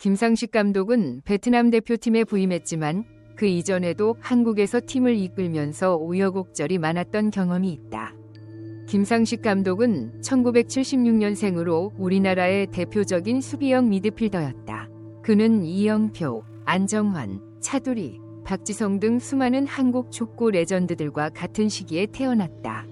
김상식 감독은 베트남 대표팀에 부임했지만 그 이전에도 한국에서 팀을 이끌면서 우여곡절이 많았던 경험이 있다. 김상식 감독은 1976년생으로 우리나라의 대표적인 수비형 미드필더였다. 그는 이영표, 안정환, 차두리, 박지성 등 수많은 한국 축구 레전드들과 같은 시기에 태어났다.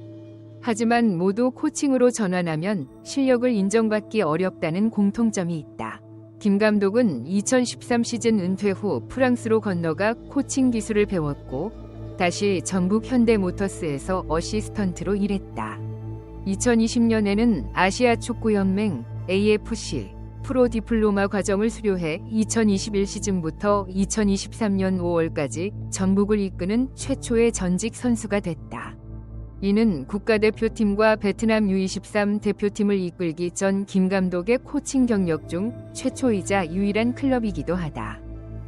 하지만 모두 코칭으로 전환하면 실력을 인정받기 어렵다는 공통점이 있다. 김 감독은 2013 시즌 은퇴 후 프랑스로 건너가 코칭 기술을 배웠고 다시 전북 현대모터스에서 어시스턴트로 일했다. 2020년에는 아시아 축구연맹 AFC 프로 디플로마 과정을 수료해 2021 시즌부터 2023년 5월까지 전북을 이끄는 최초의 전직 선수가 됐다. 이는 국가대표팀과 베트남 U23 대표팀을 이끌기 전 김 감독의 코칭 경력 중 최초이자 유일한 클럽이기도 하다.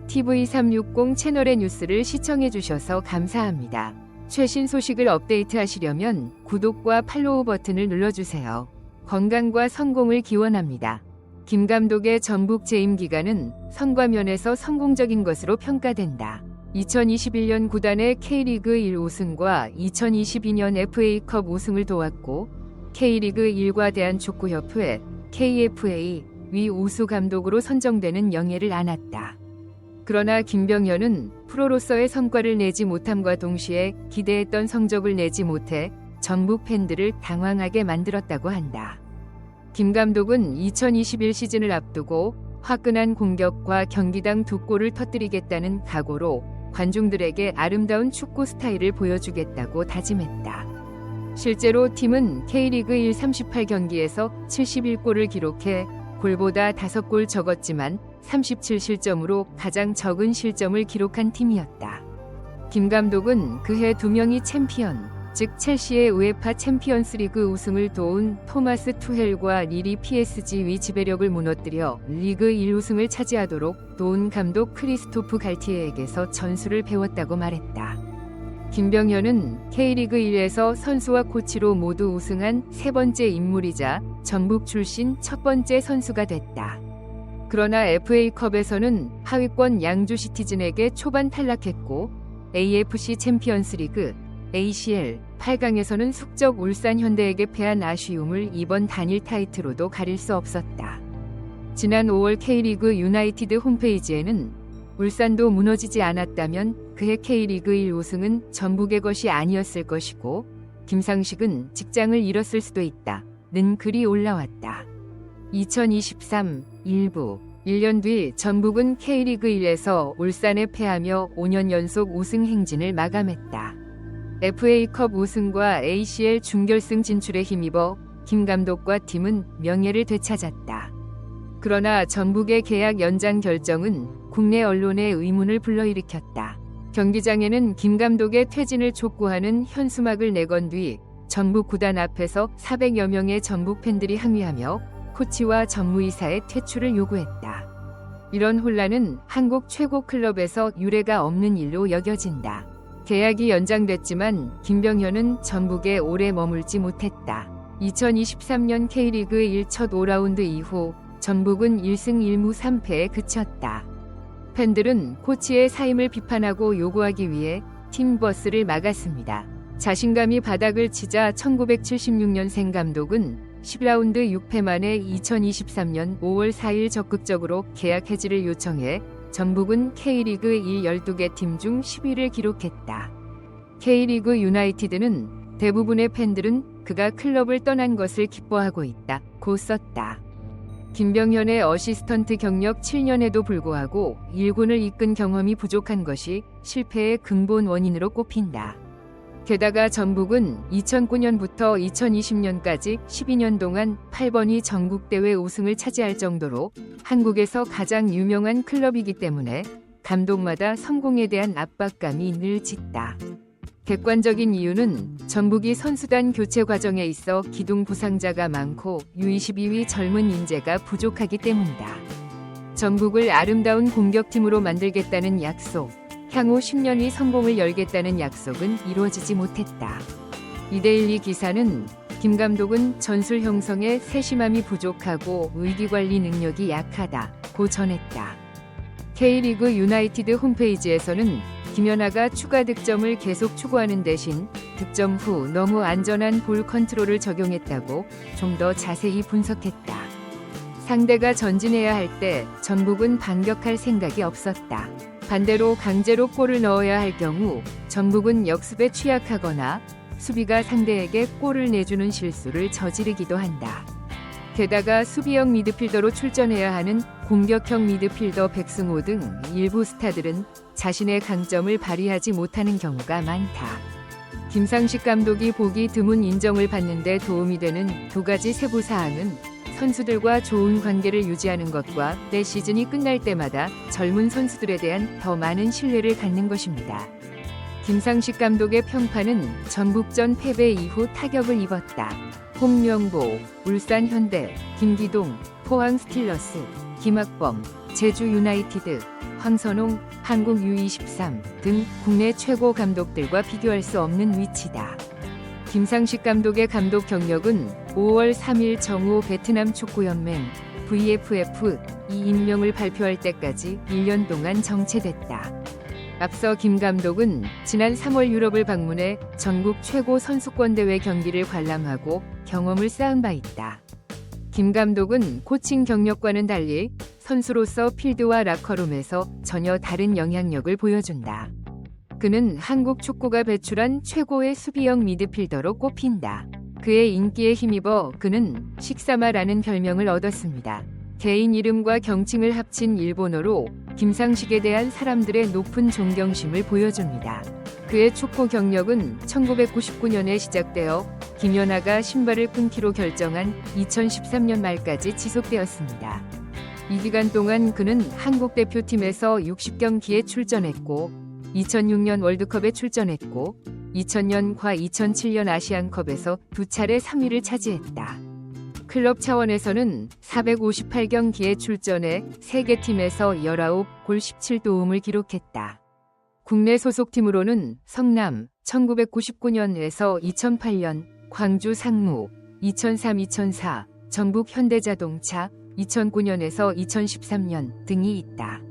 TV360 채널의 뉴스를 시청해주셔서 감사합니다. 최신 소식을 업데이트하시려면 구독과 팔로우 버튼을 눌러주세요. 건강과 성공을 기원합니다. 김 감독의 전북 재임 기간은 성과 면에서 성공적인 것으로 평가된다. 2021년 구단의 K리그 1 우승과 2022년 FA컵 우승을 도왔고 K리그 1과 대한축구협회 KFA 위 우수 감독으로 선정되는 영예를 안았다. 그러나 김병현은 프로로서의 성과를 내지 못함과 동시에 기대했던 성적을 내지 못해 전북 팬들을 당황하게 만들었다고 한다. 김 감독은 2021 시즌을 앞두고 화끈한 공격과 경기당 2골을 터뜨리겠다는 각오로 관중들에게 아름다운 축구 스타일을 보여주겠다고 다짐했다. 실제로 팀은 K리그 1 38경기에서 71골을 기록해 골보다 5골 적었지만 37실점으로 가장 적은 실점을 기록한 팀이었다. 김 감독은 그해 2명이 챔피언, 즉 첼시의 우에파 챔피언스리그 우승을 도운 토마스 투헬과 리리 PSG 위 지배력을 무너뜨려 리그 1 우승을 차지하도록 도운 감독 크리스토프 갈티에에게서 전술을 배웠다고 말했다. 김병현은 K리그 1에서 선수와 코치로 모두 우승한 세 번째 인물이자 전북 출신 첫 번째 선수가 됐다. 그러나 FA컵에서는 하위권 양주 시티즌에게 초반 탈락했고 AFC 챔피언스리그 ACL 8강에서는 숙적 울산 현대에게 패한 아쉬움을 이번 단일 타이틀로도 가릴 수 없었다. 지난 5월 K리그 유나이티드 홈페이지에는 울산도 무너지지 않았다면 그해 K리그 1 우승은 전북의 것이 아니었을 것이고 김상식은 직장을 잃었을 수도 있다는 글이 올라왔다. 2023 1부 1년 뒤 전북은 K리그 1에서 울산에 패하며 5년 연속 우승 행진을 마감했다. FA컵 우승과 ACL 준결승 진출에 힘입어 김 감독과 팀은 명예를 되찾았다. 그러나 전북의 계약 연장 결정은 국내 언론의 의문을 불러일으켰다. 경기장에는 김 감독의 퇴진을 촉구하는 현수막을 내건 뒤 전북 구단 앞에서 400여 명의 전북 팬들이 항의하며 코치와 전무이사의 퇴출을 요구했다. 이런 혼란은 한국 최고 클럽에서 유례가 없는 일로 여겨진다. 계약이 연장됐지만 김병현은 전북에 오래 머물지 못했다. 2023년 K리그 1 첫 5라운드 이후 전북은 1승 1무 3패에 그쳤다. 팬들은 코치의 사임을 비판하고 요구하기 위해 팀 버스를 막았습니다. 자신감이 바닥을 치자 1976년생 감독은 10라운드 6패 만에 2023년 5월 4일 적극적으로 계약 해지를 요청해 전북은 K리그 1 12개 팀 중 10위를 기록했다. K리그 유나이티드는 대부분의 팬들은 그가 클럽을 떠난 것을 기뻐하고 있다고 썼다. 김병현의 어시스턴트 경력 7년에도 불구하고 1군을 이끈 경험이 부족한 것이 실패의 근본 원인으로 꼽힌다. 게다가 전북은 2009년부터 2020년까지 12년 동안 8번이 전국대회 우승을 차지할 정도로 한국에서 가장 유명한 클럽이기 때문에 감독마다 성공에 대한 압박감이 늘 짙다. 객관적인 이유는 전북이 선수단 교체 과정에 있어 기둥 부상자가 많고 U22위 젊은 인재가 부족하기 때문이다. 전북을 아름다운 공격팀으로 만들겠다는 약속, 향후 10년 의 성공을 열겠다는 약속은 이루어지지 못했다. 이데일리 기사는 김 감독은 전술 형성에 세심함이 부족하고 위기관리 능력이 약하다 고 전했다. K리그 유나이티드 홈페이지에서는 김연아가 추가 득점을 계속 추구하는 대신 득점 후 너무 안전한 볼 컨트롤을 적용했다고 좀 더 자세히 분석했다. 상대가 전진해야 할 때 전북은 반격할 생각이 없었다. 반대로 강제로 골을 넣어야 할 경우 전북은 역습에 취약하거나 수비가 상대에게 골을 내주는 실수를 저지르기도 한다. 게다가 수비형 미드필더로 출전해야 하는 공격형 미드필더 백승호 등 일부 스타들은 자신의 강점을 발휘하지 못하는 경우가 많다. 김상식 감독이 보기 드문 인정을 받는 데 도움이 되는 두 가지 세부 사항은 선수들과 좋은 관계를 유지하는 것과 매 시즌이 끝날 때마다 젊은 선수들에 대한 더 많은 신뢰를 갖는 것입니다. 김상식 감독의 평판은 전북전 패배 이후 타격을 입었다. 홍명보, 울산 현대, 김기동, 포항 스틸러스, 김학범, 제주 유나이티드, 황선홍, 한국 U23 등 국내 최고 감독들과 비교할 수 없는 위치다. 김상식 감독의 감독 경력은 5월 3일 정오 베트남 축구연맹 VFF 이 임명을 발표할 때까지 1년 동안 정체됐다. 앞서 김 감독은 지난 3월 유럽을 방문해 전국 최고 선수권 대회 경기를 관람하고 경험을 쌓은 바 있다. 김 감독은 코칭 경력과는 달리 선수로서 필드와 라커룸에서 전혀 다른 영향력을 보여준다. 그는 한국 축구가 배출한 최고의 수비형 미드필더로 꼽힌다. 그의 인기에 힘입어 그는 식사마라는 별명을 얻었습니다. 개인 이름과 경칭을 합친 일본어로 김상식에 대한 사람들의 높은 존경심을 보여줍니다. 그의 축구 경력은 1999년에 시작되어 김연아가 신발을 끊기로 결정한 2013년 말까지 지속되었습니다. 이 기간 동안 그는 한국 대표팀에서 60경기에 출전했고 2006년 월드컵에 출전했고 2000년과 2007년 아시안컵에서 두 차례 3위를 차지했다. 클럽 차원에서는 458경기에 출전해 세계 팀에서 19골 17도움을 기록했다. 국내 소속팀으로는 성남 1999년에서 2008년, 광주 상무 2003-2004, 전북 현대자동차 2009년에서 2013년 등이 있다.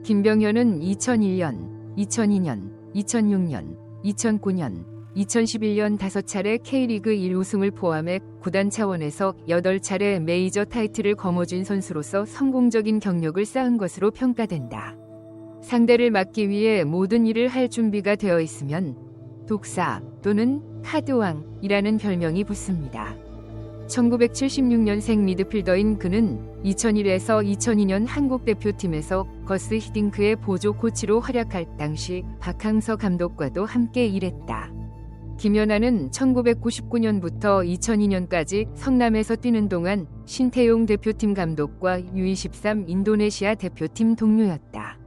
김병현은 2001년, 2002년, 2006년, 2009년, 2011년 5차례 K리그 1 우승을 포함해 구단 차원에서 8차례 메이저 타이틀을 거머쥔 선수로서 성공적인 경력을 쌓은 것으로 평가된다. 상대를 막기 위해 모든 일을 할 준비가 되어 있으면 독사 또는 카드왕이라는 별명이 붙습니다. 1976년생 미드필더인 그는 2001에서 2002년 한국 대표팀에서 거스 히딩크의 보조 코치로 활약할 당시 박항서 감독과도 함께 일했다. 김연아는 1999년부터 2002년까지 성남에서 뛰는 동안 신태용 대표팀 감독과 U23 인도네시아 대표팀 동료였다.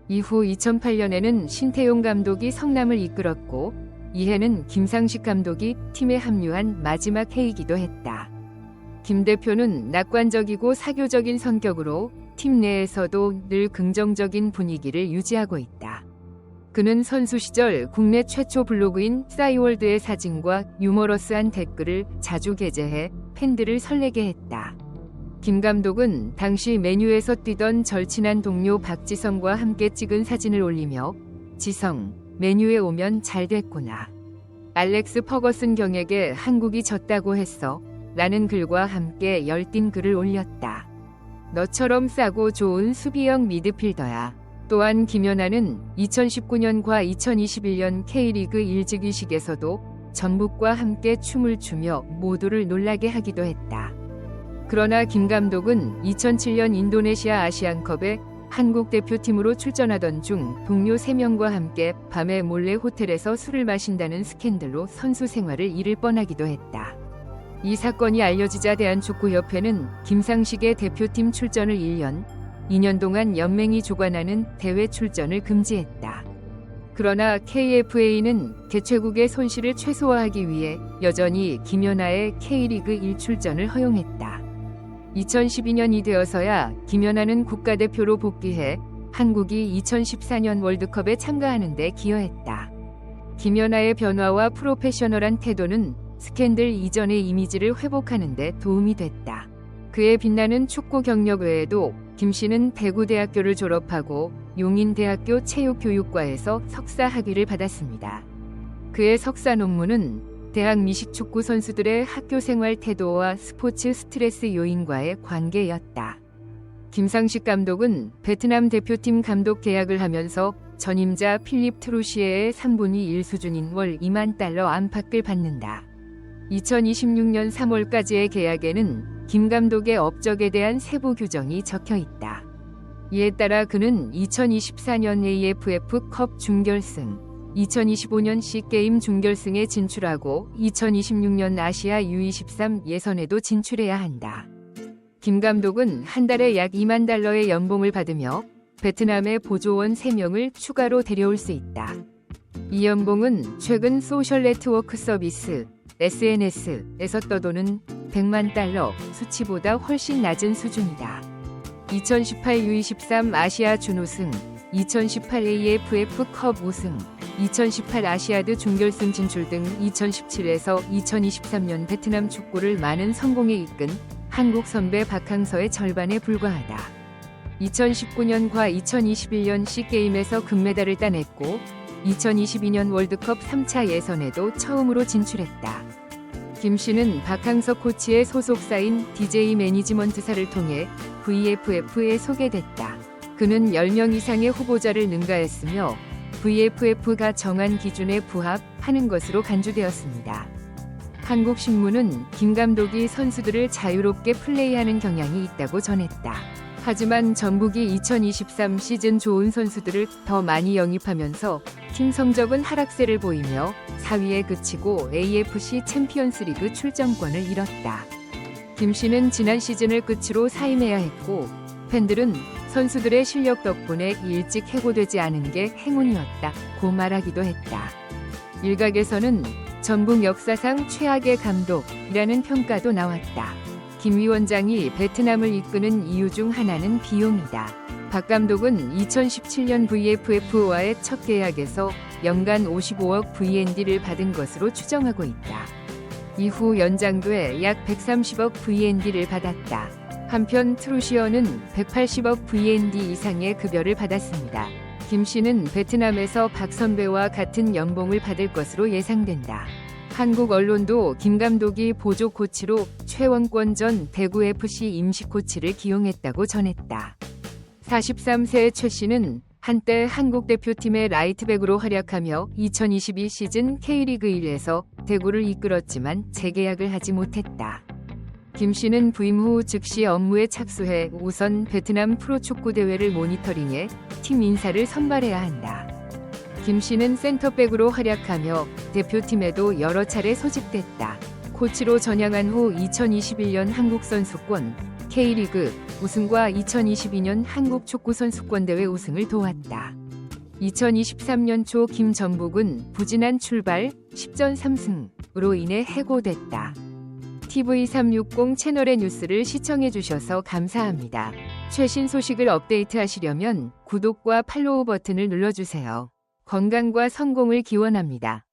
이후 2008년에는 신태용 감독이 성남을 이끌었고 이해는 김상식 감독이 팀에 합류한 마지막 해이기도 했다. 김 대표는 낙관적이고 사교적인 성격으로 팀 내에서도 늘 긍정적인 분위기를 유지하고 있다. 그는 선수 시절 국내 최초 블로그인 싸이월드의 사진과 유머러스한 댓글을 자주 게재해 팬들을 설레게 했다. 김 감독은 당시 메뉴에서 뛰던 절친한 동료 박지성과 함께 찍은 사진을 올리며 지성, 메뉴에 오면 잘 됐구나. 알렉스 퍼거슨 경에게 한국이 졌다고 했어. 라는 글과 함께 열띤 글을 올렸다. 너처럼 싸고 좋은 수비형 미드필더야. 또한 김연아는 2019년과 2021년 K리그 1즉위식에서도 전북과 함께 춤을 추며 모두를 놀라게 하기도 했다. 그러나 김 감독은 2007년 인도네시아 아시안컵에 한국 대표팀으로 출전하던 중 동료 3명과 함께 밤에 몰래 호텔에서 술을 마신다는 스캔들로 선수 생활을 잃을 뻔하기도 했다. 이 사건이 알려지자 대한축구협회는 김상식의 대표팀 출전을 2년 동안 연맹이 주관하는 대회 출전을 금지했다. 그러나 KFA는 개최국의 손실을 최소화하기 위해 여전히 김연아의 K리그 1 출전을 허용했다. 2012년이 되어서야 김연아는 국가대표로 복귀해 한국이 2014년 월드컵에 참가하는 데 기여했다. 김연아의 변화와 프로페셔널한 태도는 스캔들 이전의 이미지를 회복하는 데 도움이 됐다. 그의 빛나는 축구 경력 외에도 김 씨는 대구대학교를 졸업하고 용인대학교 체육교육과에서 석사 학위를 받았습니다. 그의 석사 논문은 대학 미식축구 선수들의 학교생활 태도와 스포츠 스트레스 요인과의 관계였다. 김상식 감독은 베트남 대표팀 감독 계약을 하면서 전임자 필립 트루시에의 3분의 1 수준인 월 2만 달러 안팎을 받는다. 2026년 3월까지의 계약에는 김 감독의 업적에 대한 세부 규정이 적혀 있다. 이에 따라 그는 2024년 AFF컵 준결승, 2025년 C게임 준결승에 진출하고 2026년 아시아 U23 예선에도 진출해야 한다. 김 감독은 한 달에 약 2만 달러의 연봉을 받으며 베트남에 보조원 3명을 추가로 데려올 수 있다. 이 연봉은 최근 소셜 네트워크 서비스 SNS에서 떠도는 100만 달러 수치보다 훨씬 낮은 수준이다. 2018 U23 아시아 준우승, 2018 AFF컵 우승, 2018 아시아드 준결승 진출 등 2017에서 2023년 베트남 축구를 많은 성공에 이끈 한국 선배 박항서의 절반에 불과하다. 2019년과 2021년 C게임에서 금메달을 따냈고 2022년 월드컵 3차 예선에도 처음으로 진출했다. 김 씨는 박항서 코치의 소속사인 DJ 매니지먼트사를 통해 VFF에 소개됐다. 그는 10명 이상의 후보자를 능가했으며 VFF가 정한 기준에 부합하는 것으로 간주되었습니다. 한국신문은 김 감독이 선수들을 자유롭게 플레이하는 경향이 있다고 전했다. 하지만 전북이 2023 시즌 좋은 선수들을 더 많이 영입하면서 팀 성적은 하락세를 보이며 4위에 그치고 AFC 챔피언스리그 출전권을 잃었다. 김 씨는 지난 시즌을 끝으로 사임해야 했고 팬들은 선수들의 실력 덕분에 일찍 해고되지 않은 게 행운이었다고 말하기도 했다. 일각에서는 전북 역사상 최악의 감독이라는 평가도 나왔다. 김 위원장이 베트남을 이끄는 이유 중 하나는 비용이다. 박 감독은 2017년 VFF와의 첫 계약에서 연간 55억 VND를 받은 것으로 추정하고 있다. 이후 연장돼 약 130억 VND를 받았다. 한편 트루시어는 180억 VND 이상의 급여를 받았습니다. 김 씨는 베트남에서 박 선배와 같은 연봉을 받을 것으로 예상된다. 한국 언론도 김 감독이 보조 코치로 최원권 전 대구FC 임시 코치를 기용했다고 전했다. 43세 최 씨는 한때 한국 대표팀의 라이트백으로 활약하며 2022 시즌 K리그 1에서 대구를 이끌었지만 재계약을 하지 못했다. 김 씨는 부임 후 즉시 업무에 착수해 우선 베트남 프로축구 대회를 모니터링해 팀 인사를 선발해야 한다. 김 씨는 센터백으로 활약하며 대표팀에도 여러 차례 소집됐다. 코치로 전향한 후 2021년 한국선수권 K리그 우승과 2022년 한국축구선수권대회 우승을 도왔다. 2023년 초 김 전북은 부진한 출발 10전 3승으로 인해 해고됐다. TV360 채널의 뉴스를 시청해주셔서 감사합니다. 최신 소식을 업데이트하시려면 구독과 팔로우 버튼을 눌러주세요. 건강과 성공을 기원합니다.